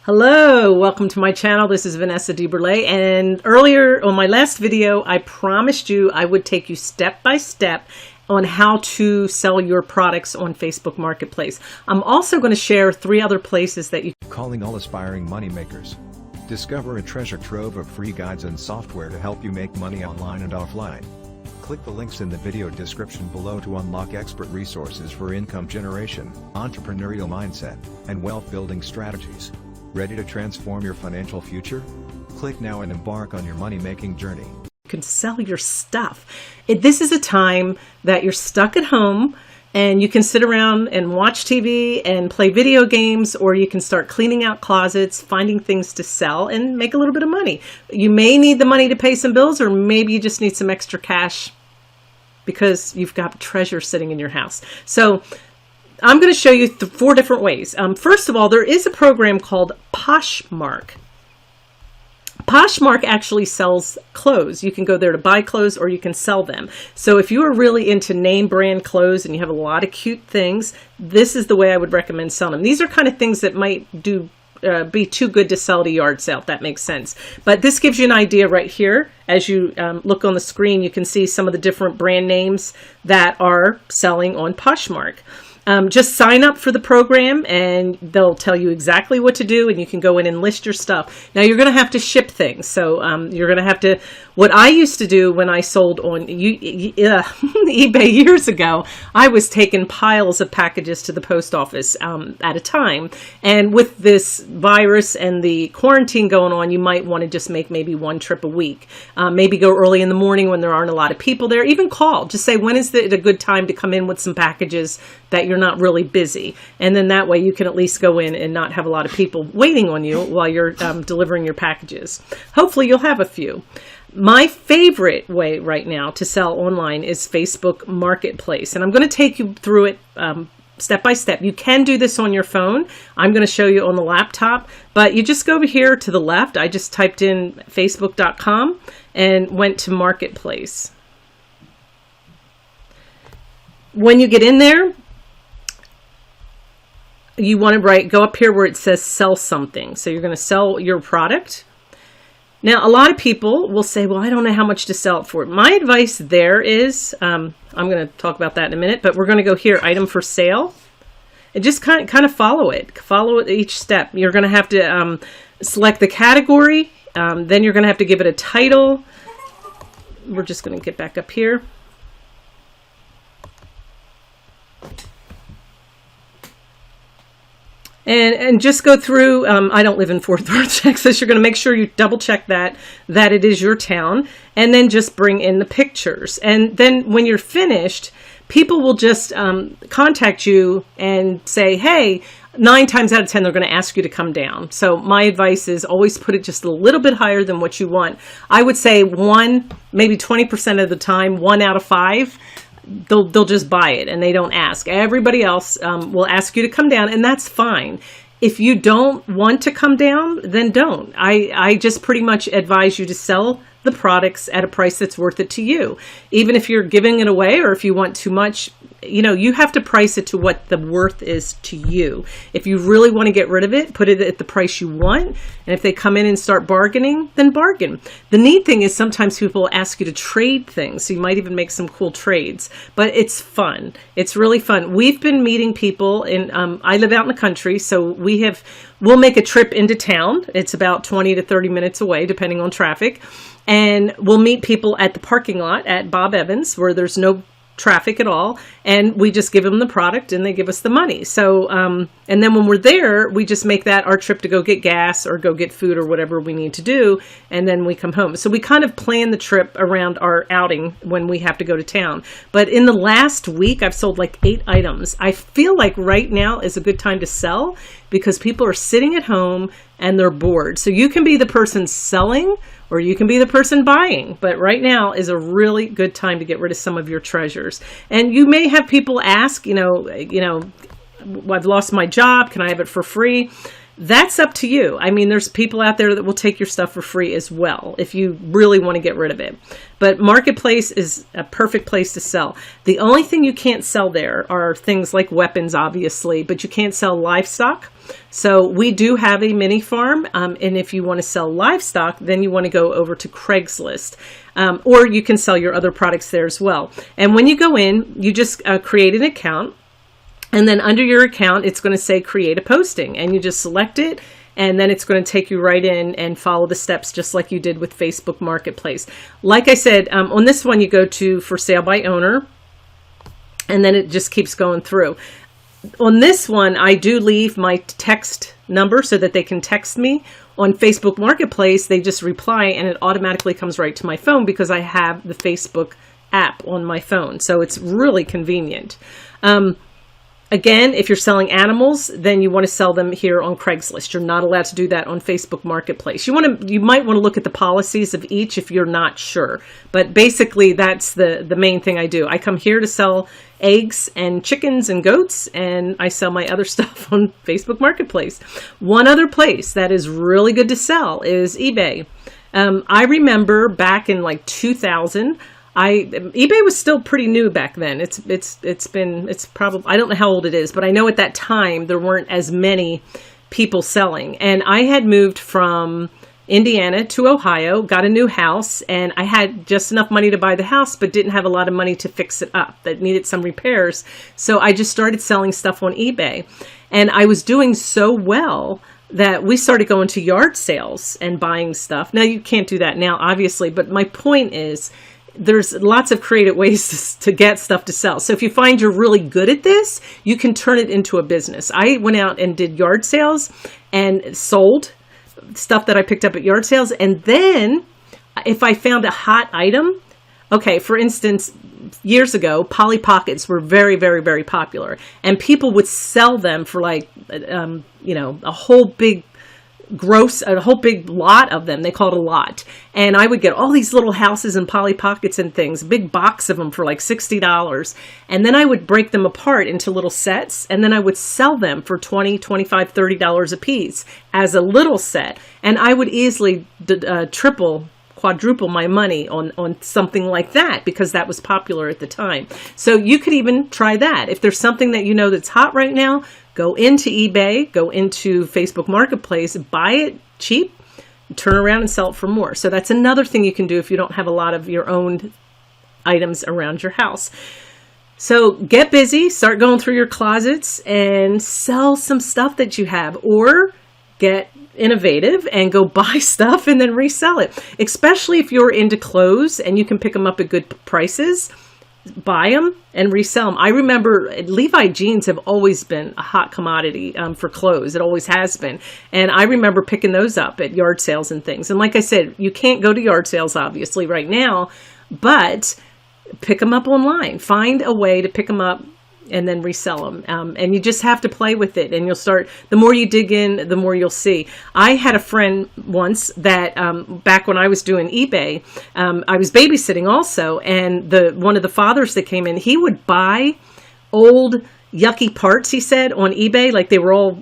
Hello, welcome to my channel. This is Vanessa DeBurle, and earlier on my last video, I promised you I would take you step by step on how to sell your products on Facebook Marketplace. I'm also going to share 3 other places that you Calling all aspiring moneymakers. Discover a treasure trove of free guides and software to help you make money online and offline. Click the links in the video description below to unlock expert resources for income generation, entrepreneurial mindset, and wealth building strategies. Ready to transform your financial future? Click now and embark on your money-making journey. can sell your stuff. This is a time that you're stuck at home and you can sit around and watch TV and play video games, or you can start cleaning out closets, finding things to sell and make a little bit of money. You may need the money to pay some bills, or maybe you just need some extra cash because you've got treasure sitting in your house. So I'm going to show you 4 different ways. First of all, there is a program called Poshmark. Poshmark actually sells clothes. You can go there to buy clothes, or you can sell them. So if you are really into name brand clothes and you have a lot of cute things, this is the way I would recommend selling them. These are kind of things that might be too good to sell at a yard sale, if that makes sense. But this gives you an idea right here. As you look on the screen, you can see some of the different brand names that are selling on Poshmark. Just sign up for the program and they'll tell you exactly what to do, and you can go in and list your stuff. Now you're going to have to ship things. So you're going to have to, what I used to do when I sold on eBay years ago, I was taking piles of packages to the post office at a time. And with this virus and the quarantine going on, you might want to just make maybe 1 trip a week. Maybe go early in the morning when there aren't a lot of people there. Even call. Just say, when is it a good time to come in with some packages that you're not really busy? And then that way you can at least go in and not have a lot of people waiting on you while you're delivering your packages. Hopefully you'll have a few. My favorite way right now to sell online is Facebook Marketplace. And I'm going to take you through it step by step. You can do this on your phone. I'm going to show you on the laptop, but you just go over here to the left. I just typed in facebook.com and went to Marketplace. When you get in there, you want to go up here where it says sell something. So you're going to sell your product. Now, a lot of people will say, well, I don't know how much to sell it for. My advice there is, I'm going to talk about that in a minute, but we're going to go here, item for sale, and just kind of follow it. Follow it each step. You're going to have to select the category. Then you're going to have to give it a title. We're just going to get back up here. And just go through, I don't live in Fort Worth, Texas. You're going to make sure you double check that it is your town, and then just bring in the pictures. And then when you're finished, people will just contact you and say, hey, 9 times out of 10, they're going to ask you to come down. So my advice is always put it just a little bit higher than what you want. I would say 1, maybe 20% of the time, 1 out of 5. They'll just buy it and they don't ask. Everybody else will ask you to come down, and that's fine. If you don't want to come down, then don't. I just pretty much advise you to sell the products at a price that's worth it to you. Even if you're giving it away, or if you want too much, you have to price it to what the worth is to you. If you really want to get rid of it, put it at the price you want. And if they come in and start bargaining, then bargain. The neat thing is sometimes people ask you to trade things. So you might even make some cool trades, but it's fun. It's really fun. We've been meeting people I live out in the country. So we'll make a trip into town. It's about 20 to 30 minutes away, depending on traffic. And we'll meet people at the parking lot at Bob Evans, where there's no traffic at all, and we just give them the product and they give us the money. So and then when we're there, we just make that our trip to go get gas or go get food or whatever we need to do, and then we come home. So we kind of plan the trip around our outing when we have to go to town. But in the last week, I've sold like 8 items. I feel like right now is a good time to sell because people are sitting at home and they're bored. So you can be the person selling, or you can be the person buying. But right now is a really good time to get rid of some of your treasures. And you may have people ask, I've lost my job. Can I have it for free? That's up to you. I mean, there's people out there that will take your stuff for free as well if you really want to get rid of it. But Marketplace is a perfect place to sell. The only thing you can't sell there are things like weapons, obviously, but you can't sell livestock. So we do have a mini farm, and if you want to sell livestock, then you want to go over to Craigslist, or you can sell your other products there as well. And when you go in, you just create an account. And then under your account, it's going to say create a posting, and you just select it, and then it's going to take you right in and follow the steps just like you did with Facebook Marketplace. Like I said, on this one, you go to for sale by owner, and then it just keeps going through. On this one, I do leave my text number so that they can text me. On Facebook Marketplace, they just reply, and it automatically comes right to my phone because I have the Facebook app on my phone. So it's really convenient. Again, if you're selling animals, then you want to sell them here on Craigslist. You're not allowed to do that on Facebook Marketplace. You might want to look at the policies of each if you're not sure. But basically, that's the main thing I do. I come here to sell eggs and chickens and goats, and I sell my other stuff on Facebook Marketplace. One other place that is really good to sell is eBay. I remember back in like 2000, eBay was still pretty new back then. It's probably, I don't know how old it is, but I know at that time there weren't as many people selling. And I had moved from Indiana to Ohio, got a new house, and I had just enough money to buy the house, but didn't have a lot of money to fix it up. That needed some repairs. So I just started selling stuff on eBay, and I was doing so well that we started going to yard sales and buying stuff. Now you can't do that now, obviously, but my point is, there's lots of creative ways to get stuff to sell. So if you find you're really good at this, you can turn it into a business. I went out and did yard sales and sold stuff that I picked up at yard sales. And then if I found a hot item, okay, for instance, years ago, Polly Pockets were very, very, very popular. And people would sell them for like, a whole big lot of them. They call it a lot. And I would get all these little houses and Polly Pockets and things, a big box of them for like $60. And then I would break them apart into little sets. And then I would sell them for $20, $25, $30 a piece as a little set. And I would easily quadruple my money on something like that because that was popular at the time. So you could even try that. If there's something that you know that's hot right now, go into eBay, go into Facebook Marketplace, buy it cheap, turn around and sell it for more. So that's another thing you can do if you don't have a lot of your own items around your house. So get busy, start going through your closets and sell some stuff that you have, or get innovative and go buy stuff and then resell it. Especially if you're into clothes and you can pick them up at good prices. Buy them and resell them. I remember Levi jeans have always been a hot commodity for clothes. It always has been. And I remember picking those up at yard sales and things. And like I said, you can't go to yard sales obviously right now, but pick them up online. Find a way to pick them up and then resell them. And you just have to play with it, and you'll start, the more you dig in, the more you'll see. I had a friend once that back when I was doing eBay, I was babysitting also, and one of the fathers that came in, he would buy old yucky parts, he said, on eBay, like they were all,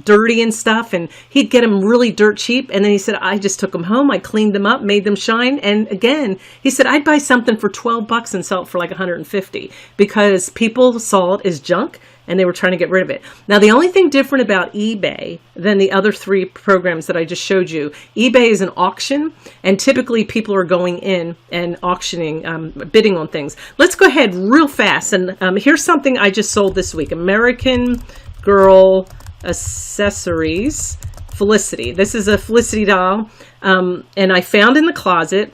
dirty and stuff, and he'd get them really dirt cheap. And then he said, I just took them home, I cleaned them up, made them shine. And again, he said, I'd buy something for $12 and sell it for like $150 because people saw it as junk and they were trying to get rid of it. Now, the only thing different about eBay than the other three programs that I just showed you, eBay is an auction, and typically people are going in and auctioning, bidding on things. Let's go ahead real fast. And here's something I just sold this week. American Girl Accessories, Felicity. This is a Felicity doll, and I found in the closet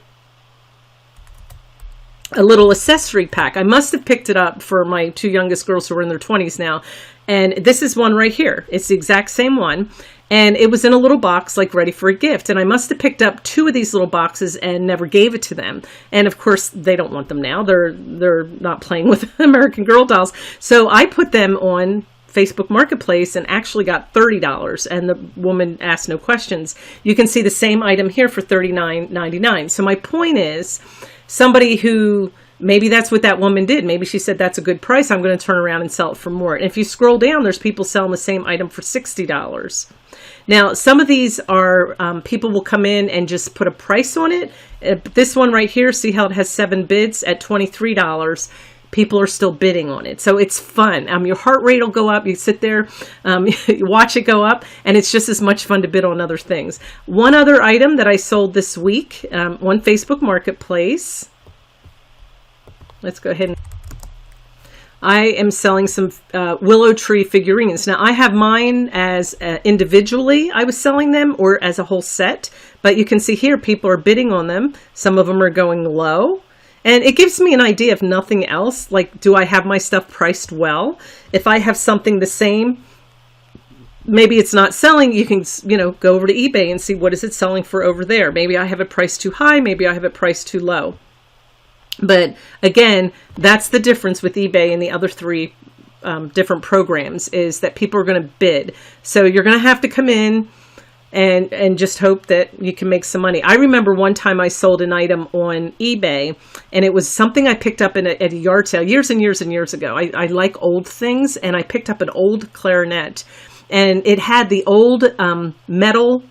a little accessory pack. I must have picked it up for my two youngest girls who are in their 20s now. And this is one right here. It's the exact same one. And it was in a little box, like ready for a gift. And I must have picked up 2 of these little boxes and never gave it to them. And of course, they don't want them now. They're not playing with American Girl dolls. So I put them on Facebook Marketplace and actually got $30. And the woman asked no questions. You can see the same item here for $39.99. So my point is, somebody who maybe that's what that woman did. Maybe she said, that's a good price. I'm going to turn around and sell it for more. And if you scroll down, there's people selling the same item for $60. Now, some of these are, people will come in and just put a price on it. This one right here, see how it has 7 bids at $23. People are still bidding on it. So it's fun. Your heart rate will go up. You sit there, you watch it go up, and it's just as much fun to bid on other things. One other item that I sold this week on Facebook Marketplace. Let's go ahead and I am selling some willow tree figurines. Now, I have mine as individually I was selling them, or as a whole set, but you can see here people are bidding on them. Some of them are going low, and it gives me an idea, if nothing else, like, do I have my stuff priced well? If I have something the same, maybe it's not selling, you can, go over to eBay and see what is it selling for over there. Maybe I have it priced too high, maybe I have it priced too low. But again, that's the difference with eBay and the other 3 different programs, is that people are going to bid. So you're going to have to come in and just hope that you can make some money. I remember one time I sold an item on eBay, and it was something I picked up at a yard sale years and years and years ago. I like old things, and I picked up an old clarinet, and it had the old metal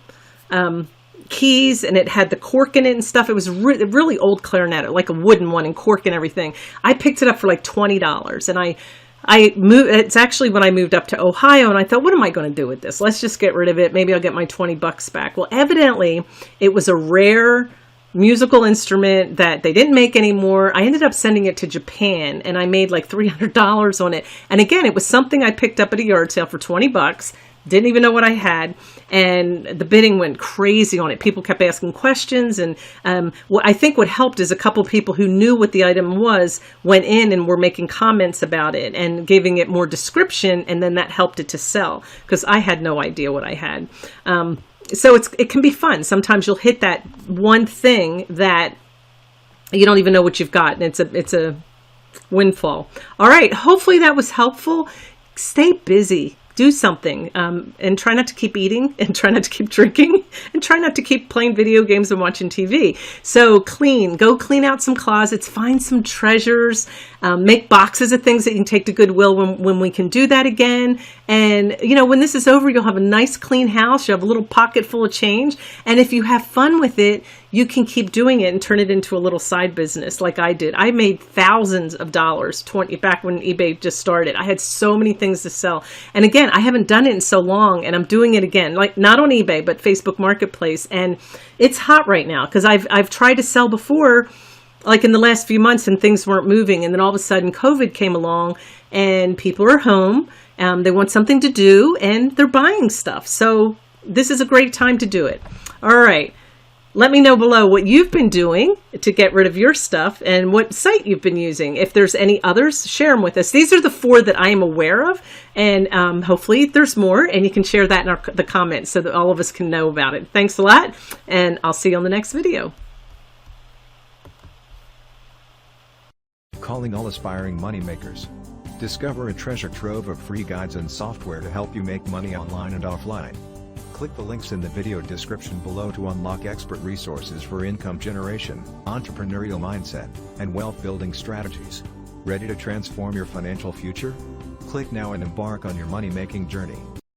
keys, and it had the cork in it and stuff. It was really old clarinet, like a wooden one, and cork and everything. I picked it up for like $20, and I moved. It's actually when I moved up to Ohio, and I thought, what am I going to do with this? Let's just get rid of it. Maybe I'll get my $20 back. Well, evidently it was a rare musical instrument that they didn't make anymore. I ended up sending it to Japan, and I made like $300 on it. And again, it was something I picked up at a yard sale for $20. Didn't even know what I had, and the bidding went crazy on it. People kept asking questions, and I think what helped is a couple of people who knew what the item was went in and were making comments about it and giving it more description, and then that helped it to sell, because I had no idea what I had. So it can be fun. Sometimes you'll hit that one thing that you don't even know what you've got, and it's a windfall. All right, hopefully that was helpful. Stay busy. Do something, and try not to keep eating, and try not to keep drinking, and try not to keep playing video games and watching TV. So go clean out some closets, find some treasures, make boxes of things that you can take to Goodwill when we can do that again. And, when this is over, you'll have a nice clean house. You'll have a little pocket full of change. And if you have fun with it, you can keep doing it and turn it into a little side business like I did. I made thousands of dollars back when eBay just started. I had so many things to sell. And again, I haven't done it in so long, and I'm doing it again, like not on eBay, but Facebook Marketplace. And it's hot right now because I've tried to sell before, like in the last few months, and things weren't moving. And then all of a sudden COVID came along, and people are home. They want something to do, and they're buying stuff. So this is a great time to do it. All right. Let me know below what you've been doing to get rid of your stuff and what site you've been using. If there's any others, share them with us. These are the 4 that I am aware of, and hopefully there's more, and you can share that in the comments so that all of us can know about it. Thanks a lot, and I'll see you on the next video. Calling all aspiring moneymakers. Discover a treasure trove of free guides and software to help you make money online and offline. Click the links in the video description below to unlock expert resources for income generation, entrepreneurial mindset, and wealth building strategies. Ready to transform your financial future? Click now and embark on your money-making journey.